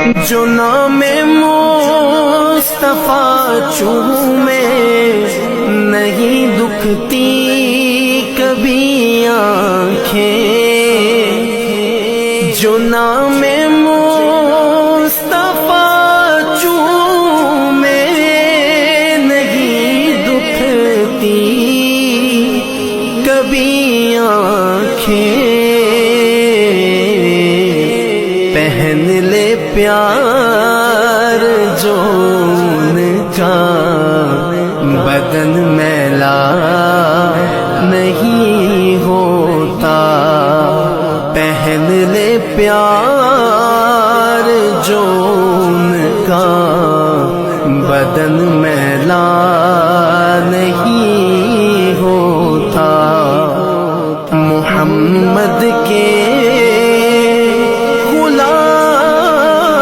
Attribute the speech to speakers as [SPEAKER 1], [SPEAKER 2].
[SPEAKER 1] جو نام مصطفیٰ چومے نہیں دکھتی کبھی آنکھیں، جو نام مصطفیٰ چومے نہیں دکھتی کبھی آنکھیں، پہن لے پیار جو ان کا بدن میلا نہیں ہوتا، پہن لے پیار جو ان کا بدن